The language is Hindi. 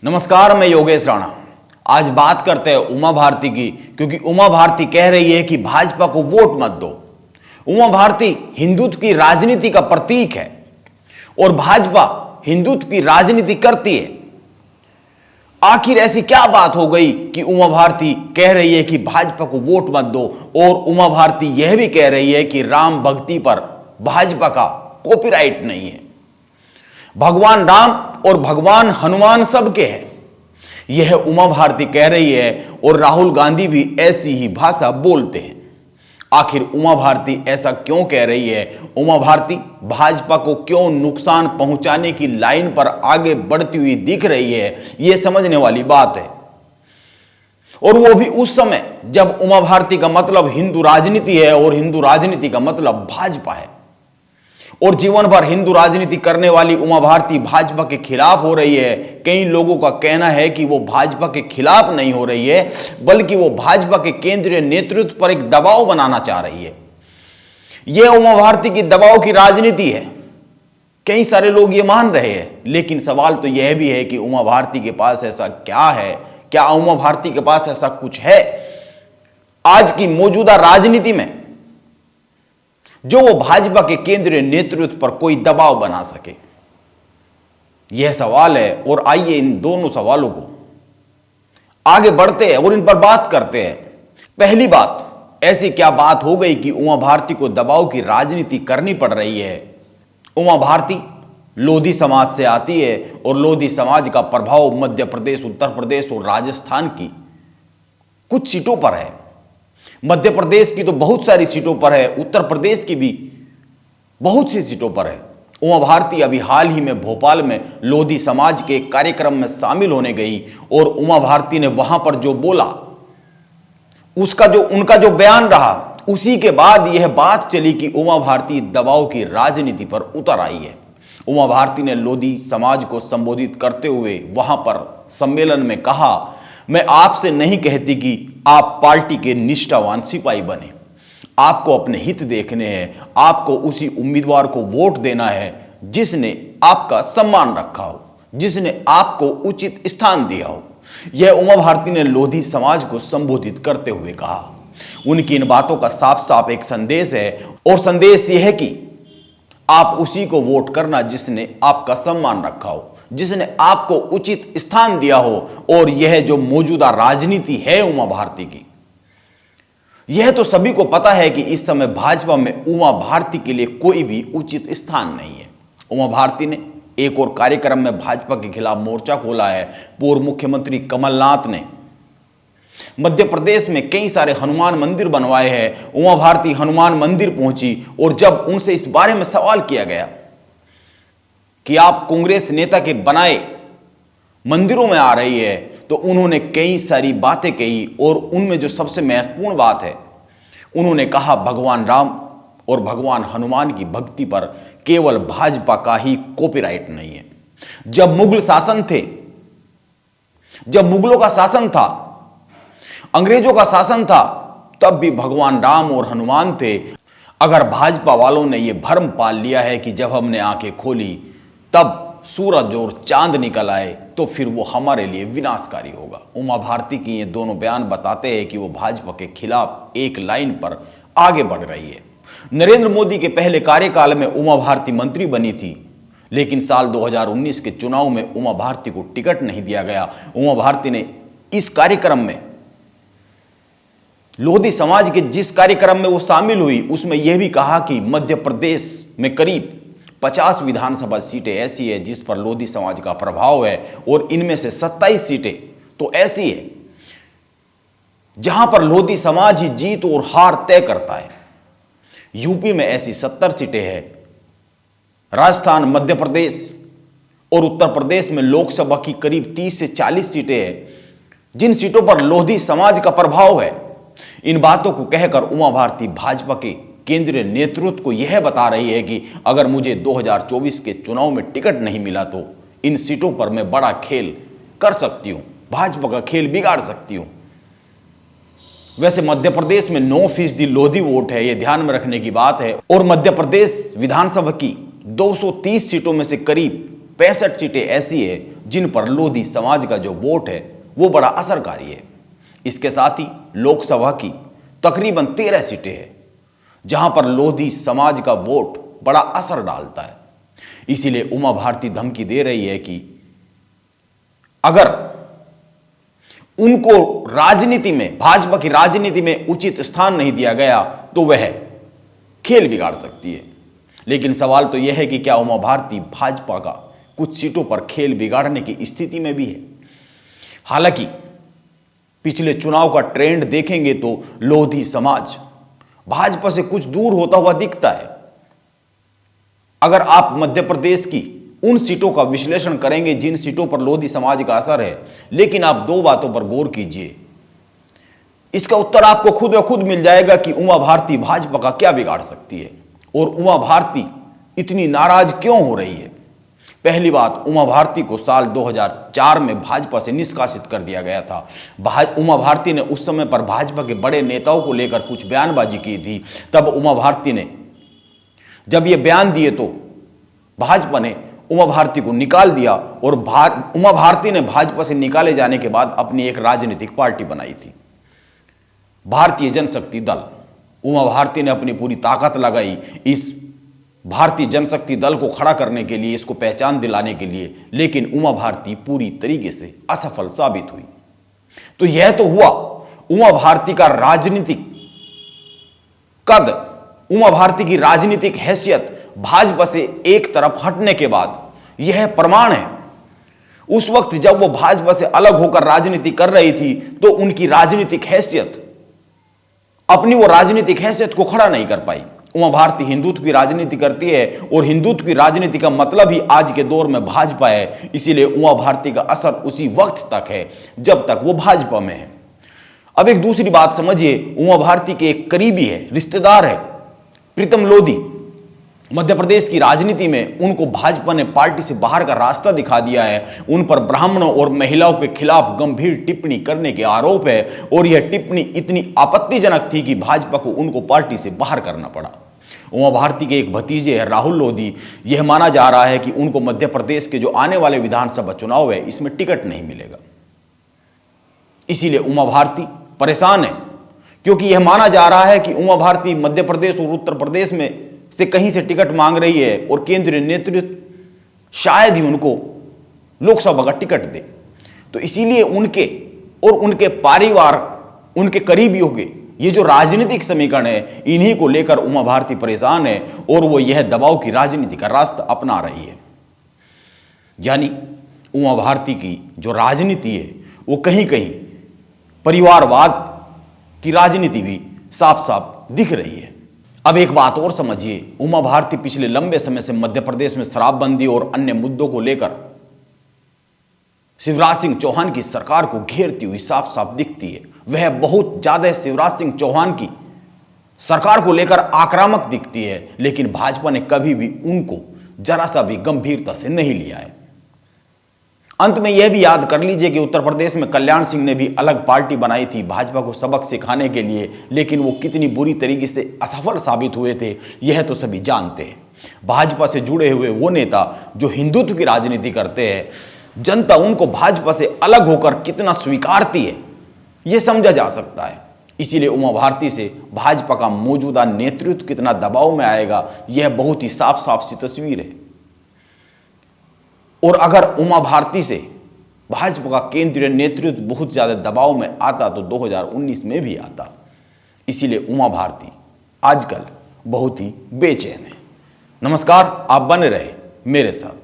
नमस्कार, मैं योगेश राणा। आज बात करते हैं उमा भारती की, क्योंकि उमा भारती कह रही है कि भाजपा को वोट मत दो। उमा भारती हिंदुत्व की राजनीति का प्रतीक है और भाजपा हिंदुत्व की राजनीति करती है। आखिर ऐसी क्या बात हो गई कि उमा भारती कह रही है कि भाजपा को वोट मत दो, और उमा भारती यह भी कह रही है कि राम भक्ति पर भाजपा का कॉपीराइट नहीं है। भगवान राम और भगवान हनुमान सबके हैं, यह उमा भारती कह रही है और राहुल गांधी भी ऐसी ही भाषा बोलते हैं। आखिर उमा भारती ऐसा क्यों कह रही है? उमा भारती भाजपा को क्यों नुकसान पहुंचाने की लाइन पर आगे बढ़ती हुई दिख रही है, यह समझने वाली बात है। और वो भी उस समय जब उमा भारती का मतलब हिंदू राजनीति है और हिंदू राजनीति का मतलब भाजपा है। और जीवन भर हिंदू राजनीति करने वाली उमा भारती भाजपा के खिलाफ हो रही है। कई लोगों का कहना है कि वो भाजपा के खिलाफ नहीं हो रही है, बल्कि वो भाजपा के केंद्रीय नेतृत्व पर एक दबाव बनाना चाह रही है। यह उमा भारती की दबाव की राजनीति है। कई सारे लोग ये मान रहे हैं, लेकिन सवाल तो यह भी है कि उमा भारती के पास ऐसा क्या है? क्या उमा भारती के पास ऐसा कुछ है आज की मौजूदा राजनीति में जो वो भाजपा के केंद्रीय नेतृत्व पर कोई दबाव बना सके? यह सवाल है। और आइए इन दोनों सवालों को आगे बढ़ते हैं और इन पर बात करते हैं। पहली बात, ऐसी क्या बात हो गई कि उमा भारती को दबाव की राजनीति करनी पड़ रही है? उमा भारती लोधी समाज से आती है और लोधी समाज का प्रभाव मध्य प्रदेश, उत्तर प्रदेश और राजस्थान की कुछ सीटों पर है। मध्य प्रदेश की तो बहुत सारी सीटों पर है, उत्तर प्रदेश की भी बहुत सी सीटों पर है। उमा भारती अभी हाल ही में भोपाल में लोधी समाज के एक कार्यक्रम में शामिल होने गई और उमा भारती ने वहां पर जो बोला, उनका जो बयान रहा, उसी के बाद यह बात चली कि उमा भारती दबाव की राजनीति पर उतर आई है। उमा भारती ने लोधी समाज को संबोधित करते हुए वहां पर सम्मेलन में कहा, मैं आपसे नहीं कहती कि आप पार्टी के निष्ठावान सिपाही बने। आपको अपने हित देखने हैं। आपको उसी उम्मीदवार को वोट देना है जिसने आपका सम्मान रखा हो, जिसने आपको उचित स्थान दिया हो। यह उमा भारती ने लोधी समाज को संबोधित करते हुए कहा। उनकी इन बातों का साफ साफ एक संदेश है, और संदेश यह है कि आप उसी को वोट करना जिसने आपका सम्मान रखा हो, जिसने आपको उचित स्थान दिया हो। और यह जो मौजूदा राजनीति है उमा भारती की, यह तो सभी को पता है कि इस समय भाजपा में उमा भारती के लिए कोई भी उचित स्थान नहीं है। उमा भारती ने एक और कार्यक्रम में भाजपा के खिलाफ मोर्चा खोला है। पूर्व मुख्यमंत्री कमलनाथ ने मध्य प्रदेश में कई सारे हनुमान मंदिर बनवाए हैं। उमा भारती हनुमान मंदिर पहुंची और जब उनसे इस बारे में सवाल किया गया कि आप कांग्रेस नेता के बनाए मंदिरों में आ रही है, तो उन्होंने कई सारी बातें कही। और उनमें जो सबसे महत्वपूर्ण बात है, उन्होंने कहा भगवान राम और भगवान हनुमान की भक्ति पर केवल भाजपा का ही कॉपीराइट नहीं है। जब मुगल शासन थे, जब मुगलों का शासन था, अंग्रेजों का शासन था, तब भी भगवान राम और हनुमान थे। अगर भाजपा वालों ने यह भ्रम पाल लिया है कि जब हमने आंखें खोली तब सूरज और चांद निकल आए, तो फिर वो हमारे लिए विनाशकारी होगा। उमा भारती की ये दोनों बयान बताते हैं कि वो भाजपा के खिलाफ एक लाइन पर आगे बढ़ रही है। नरेंद्र मोदी के पहले कार्यकाल में उमा भारती मंत्री बनी थी, लेकिन साल 2019 के चुनाव में उमा भारती को टिकट नहीं दिया गया। उमा भारती ने इस कार्यक्रम में, लोधी समाज के जिस कार्यक्रम में वो शामिल हुई, उसमें यह भी कहा कि मध्य प्रदेश में करीब 50 विधानसभा सीटें ऐसी है जिस पर लोधी समाज का प्रभाव है, और इनमें से 27 सीटें तो ऐसी है जहां पर लोधी समाज ही जीत और हार तय करता है। यूपी में ऐसी 70 सीटें हैं। राजस्थान, मध्य प्रदेश और उत्तर प्रदेश में लोकसभा की करीब 30 से 40 सीटें हैं जिन सीटों पर लोधी समाज का प्रभाव है। इन बातों को कहकर उमा भारती भाजपा के केंद्रीय नेतृत्व को यह बता रही है कि अगर मुझे 2024 के चुनाव में टिकट नहीं मिला तो इन सीटों पर मैं बड़ा खेल कर सकती हूं, भाजपा का खेल बिगाड़ सकती हूं। वैसे मध्य प्रदेश में 9% लोधी वोट है, यह ध्यान में रखने की बात है। और मध्य प्रदेश विधानसभा की 230 सीटों में से करीब 65 सीटें ऐसी है जिन पर लोधी समाज का जो वोट है वो बड़ा असरकारी है। इसके साथ ही लोकसभा की तकरीबन 13 सीटें हैं जहां पर लोधी समाज का वोट बड़ा असर डालता है। इसीलिए उमा भारती धमकी दे रही है कि अगर उनको राजनीति में, भाजपा की राजनीति में उचित स्थान नहीं दिया गया तो वह खेल बिगाड़ सकती है। लेकिन सवाल तो यह है कि क्या उमा भारती भाजपा का कुछ सीटों पर खेल बिगाड़ने की स्थिति में भी है? हालांकि पिछले चुनाव का ट्रेंड देखेंगे तो लोधी समाज भाजपा से कुछ दूर होता हुआ दिखता है। अगर आप मध्य प्रदेश की उन सीटों का विश्लेषण करेंगे जिन सीटों पर लोधी समाज का असर है, लेकिन आप दो बातों पर गौर कीजिए, इसका उत्तर आपको खुद ब खुद मिल जाएगा कि उमा भारती भाजपा का क्या बिगाड़ सकती है और उमा भारती इतनी नाराज क्यों हो रही है। पहली बात, उमा भारती को साल 2004 में भाजपा से निष्कासित कर दिया गया था। उमा भारती ने उस समय पर भाजपा के बड़े नेताओं को लेकर कुछ बयानबाजी की थी। तब उमा भारती ने जब ये बयान दिए तो भाजपा ने उमा भारती को निकाल दिया और उमा भारती ने भाजपा से निकाले जाने के बाद अपनी एक राजनीतिक पार्टी बनाई थी, भारतीय जनशक्ति दल। उमा भारती ने अपनी पूरी ताकत लगाई इस भारतीय जनशक्ति दल को खड़ा करने के लिए, इसको पहचान दिलाने के लिए, लेकिन उमा भारती पूरी तरीके से असफल साबित हुई। तो यह तो हुआ उमा भारती का राजनीतिक कद, उमा भारती की राजनीतिक हैसियत भाजपा से एक तरफ हटने के बाद। यह प्रमाण है उस वक्त जब वो भाजपा से अलग होकर राजनीति कर रही थी तो उनकी राजनीतिक हैसियत, अपनी वो राजनीतिक हैसियत को खड़ा नहीं कर पाई। उमा भारती हिंदुत्व की राजनीति करती है और हिंदुत्व की राजनीति का मतलब ही आज के दौर में भाजपा है। इसीलिए उमा भारती का असर उसी वक्त तक है जब तक वो भाजपा में है। अब एक दूसरी बात समझिए, उमा भारती के एक करीबी है, रिश्तेदार है प्रीतम लोधी। मध्य प्रदेश की राजनीति में उनको भाजपा ने पार्टी से बाहर का रास्ता दिखा दिया है। उन पर ब्राह्मणों और महिलाओं के खिलाफ गंभीर टिप्पणी करने के आरोप है और यह टिप्पणी इतनी आपत्तिजनक थी कि भाजपा को उनको पार्टी से बाहर करना पड़ा। उमा भारती के एक भतीजे हैं राहुल लोधी। यह माना जा रहा है कि उनको मध्य प्रदेश के जो आने वाले विधानसभा चुनाव है इसमें टिकट नहीं मिलेगा। इसीलिए उमा भारती परेशान है, क्योंकि यह माना जा रहा है कि उमा भारती मध्य प्रदेश और उत्तर प्रदेश में से कहीं से टिकट मांग रही है और केंद्रीय नेतृत्व शायद ही उनको लोकसभा का टिकट दे। तो इसीलिए उनके और उनके परिवार, उनके करीबियों के ये जो राजनीतिक समीकरण है, इन्हीं को लेकर उमा भारती परेशान है और वो यह दबाव की राजनीति का रास्ता अपना रही है। यानी उमा भारती की जो राजनीति है वो कहीं कहीं परिवारवाद की राजनीति भी साफ साफ दिख रही है। अब एक बात और समझिए, उमा भारती पिछले लंबे समय से मध्य प्रदेश में शराबबंदी और अन्य मुद्दों को लेकर शिवराज सिंह चौहान की सरकार को घेरती हुई साफ साफ दिखती है। वह बहुत ज्यादा शिवराज सिंह चौहान की सरकार को लेकर आक्रामक दिखती है, लेकिन भाजपा ने कभी भी उनको जरा सा भी गंभीरता से नहीं लिया है। अंत में यह भी याद कर लीजिए कि उत्तर प्रदेश में कल्याण सिंह ने भी अलग पार्टी बनाई थी भाजपा को सबक सिखाने के लिए, लेकिन वो कितनी बुरी तरीके से असफल साबित हुए थे यह तो सभी जानते हैं। भाजपा से जुड़े हुए वो नेता जो हिंदुत्व की राजनीति करते हैं, जनता उनको भाजपा से अलग होकर कितना स्वीकारती है यह समझा जा सकता है। इसीलिए उमा भारती से भाजपा का मौजूदा नेतृत्व कितना दबाव में आएगा यह बहुत ही साफ साफ सी तस्वीर है। और अगर उमा भारती से भाजपा का केंद्रीय नेतृत्व बहुत ज्यादा दबाव में आता तो 2019 में भी आता। इसीलिए उमा भारती आजकल बहुत ही बेचैन है। नमस्कार, आप बने रहे मेरे साथ।